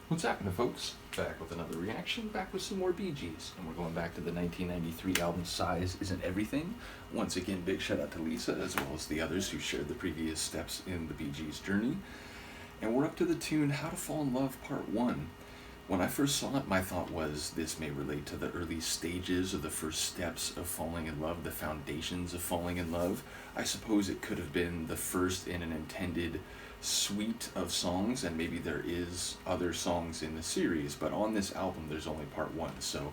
What's happening, folks? Back with another reaction, back with some more Bee Gees. And we're going back to the 1993 album Size Isn't Everything. Once again, big shout out to Lisa, as well as the others who shared the previous steps in the Bee Gees' journey. And we're up to the tune How to Fall in Love Part 1. When I first saw it, my thought was this may relate to the early stages or the first steps of falling in love, the foundations of falling in love. I suppose it could have been the first in an intended suite of songs, and maybe there is other songs in the series, but on this album there's only part 1, so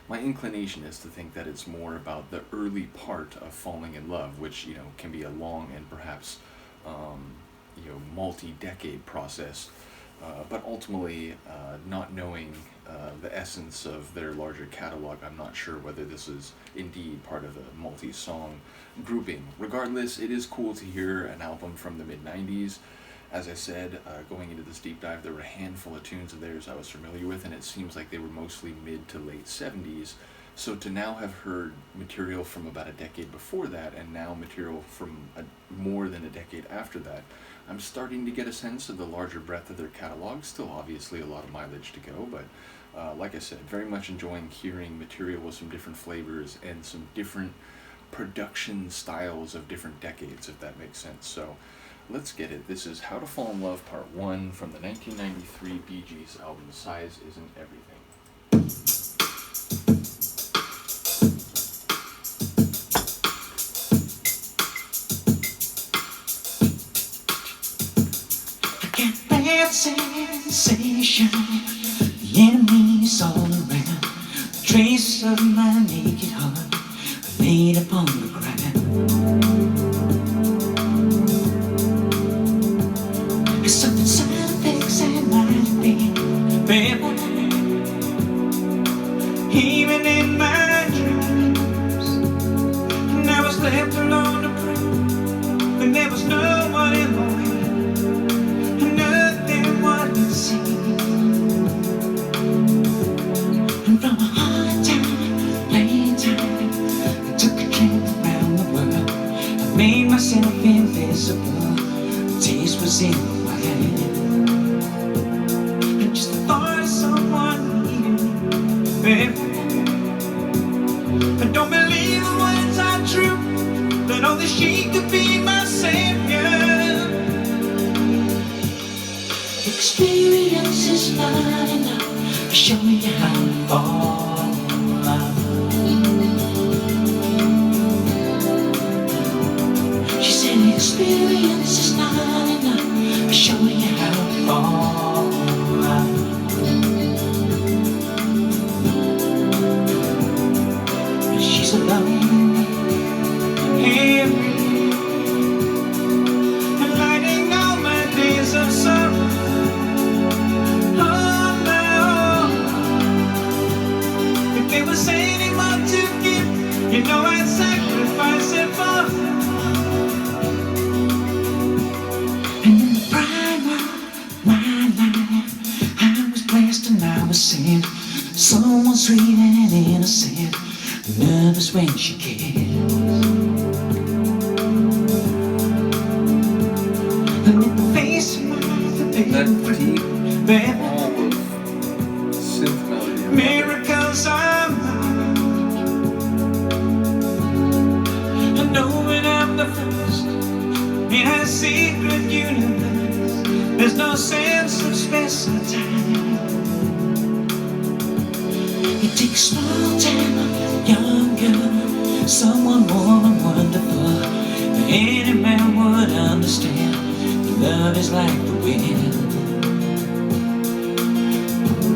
my inclination is to think that it's more about the early part of falling in love, which can be a long and perhaps multi-decade process, but ultimately not knowing the essence of their larger catalog, I'm not sure whether this is indeed part of a multi-song grouping. Regardless, it is cool to hear an album from the mid-90s. As I said, going into this deep dive, there were a handful of tunes of theirs I was familiar with, and it seems like they were mostly mid to late 70s. So to now have heard material from about a decade before that, and now material from more than a decade after that, I'm starting to get a sense of the larger breadth of their catalog. Still obviously a lot of mileage to go, but like I said, very much enjoying hearing material with some different flavors and some different production styles of different decades, if that makes sense. So let's get it. This is How to Fall in Love Part 1 from the 1993 Bee Gees album Size Isn't Everything. I get that sensation, the enemies all around, the trace of my naked heart laid upon the ground. Something side effects that might be better, even in my dreams. And I was left alone to pray, and there was no one in the way, and nothing what it seemed. And from a hard time, plain time, I took a trip around the world. I made myself invisible, the taste was in the and just the thought of someone needing me, I don't believe the words are true, that only she could be my savior. Experience is not enough to show you how to fall in love. She said experience is not enough to show you how to fall in love. She's alone every day, and lighting all my days of sorrow on my own. If there was any more to give, I'd sacrifice it for her. And in the prime of my life, I was blessed and I was sent someone sweet and innocent, nervous when she cares. And in the face of That deep, baby, all of synth melody, miracles are mine. I know when I'm the first in a secret universe, there's no sense of space or time. It takes small time, a young girl, someone warm and wonderful, but any man would understand that love is like the wind.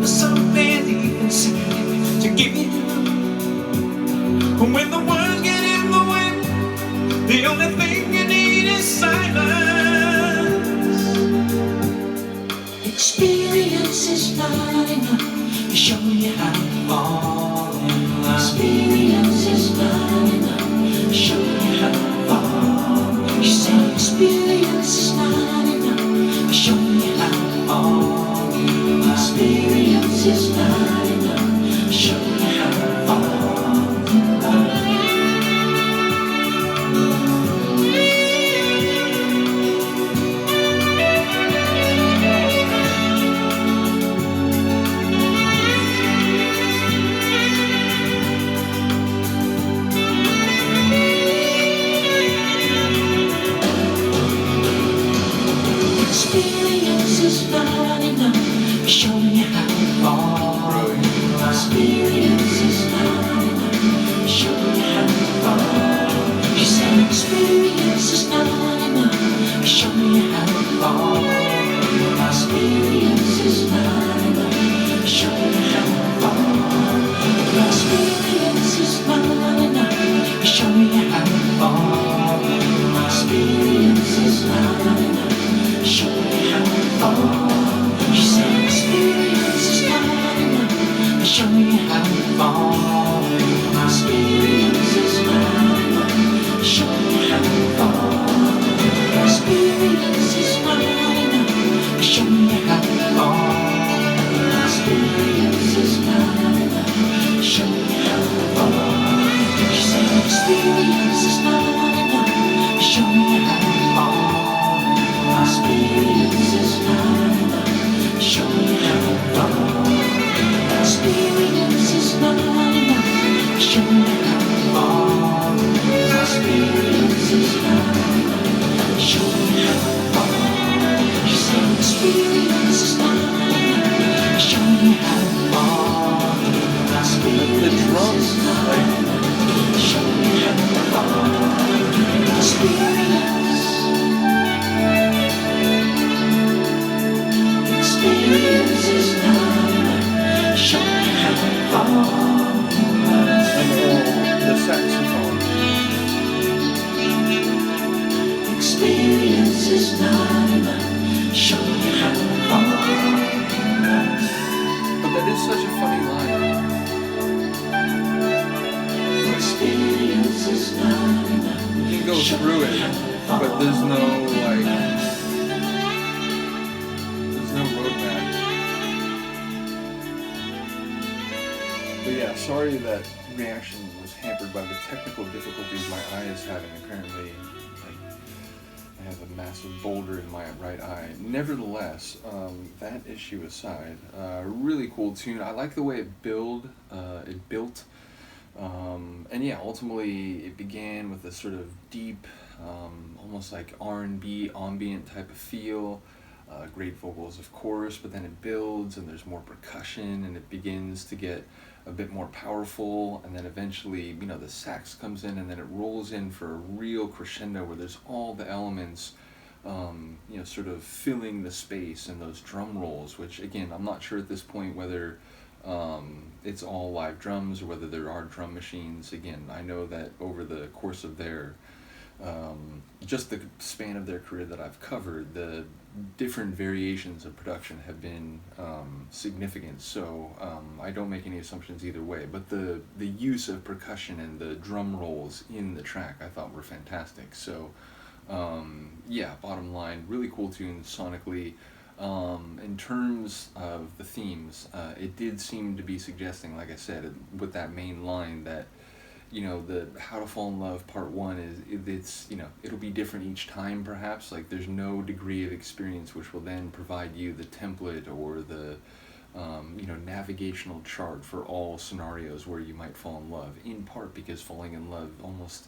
Something deep inside to give you, and when the words get in the way, the only thing you need is silence. Experience is not enough to show you how to fall in love. Experience is not enough to show you how to fall. She said experience is not enough to show you how to fall in love. Experience is not enough to show you how to fall in love. show you how far. Experience is not enough. Show you how far. She said experience is not enough. Show you how far. Experience is not enough. Show you how far. Experience is not enough. Show you how far. Experience is not enough. Show you how far. She said experience is not enough. Show you how far. Experience is not enough. Show you how far. Experience is not enough. Show you how far. Experience is not enough. Show you how far. She said experience is not enough. Show you how far. Experience is not enough. Show you how far. Experience is not enough. Show you how far. Experience is not enough. Show you how far. She said experience is not enough. Show you how far. Experience is not enough. Show you how far. Experience. Experience is not enough. Show you how far. And the saxophone. Experience is not enough. Show you how far. But that is such a funny line. Experience is not enough. You can go through it, but there's no roadmap. But yeah, sorry that reaction was hampered by the technical difficulties my eye is having. Apparently, I have a massive boulder in my right eye. Nevertheless, that issue aside, really cool tune. I like the way it built. And yeah, ultimately it began with a sort of deep, almost like R&B ambient type of feel. Great vocals, of course, but then it builds and there's more percussion and it begins to get a bit more powerful, and then eventually, the sax comes in and then it rolls in for a real crescendo where there's all the elements, sort of filling the space, and those drum rolls, which again, I'm not sure at this point whether it's all live drums or whether there are drum machines. Again, I know that over the course of their just the span of their career that I've covered, the different variations of production have been significant, so I don't make any assumptions either way, but the use of percussion and the drum rolls in the track I thought were fantastic. So yeah, bottom line, really cool tune sonically. In terms of the themes, it did seem to be suggesting, like I said, with that main line, that the How to Fall in Love Part 1 is, it'll be different each time, perhaps. Like, there's no degree of experience which will then provide you the template or the, navigational chart for all scenarios where you might fall in love, in part because falling in love almost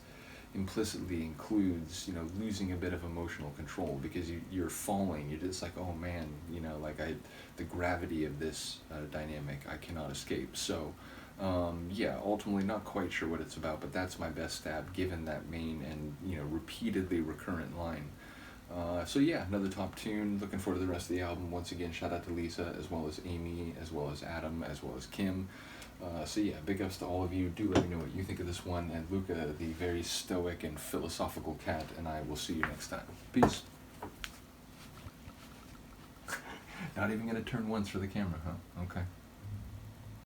implicitly includes, losing a bit of emotional control, because you're falling, you're just like, oh man, the gravity of this dynamic I cannot escape. So yeah, ultimately not quite sure what it's about, but that's my best stab given that main and repeatedly recurrent line. So yeah, another top tune. Looking forward to the rest of the album. Once again, shout out to Lisa, as well as Amy, as well as Adam, as well as Kim. So yeah, big ups to all of you. Do let me know what you think of this one. And Luca, the very stoic and philosophical cat, and I will see you next time. Peace. Not even gonna turn once for the camera, huh? Okay.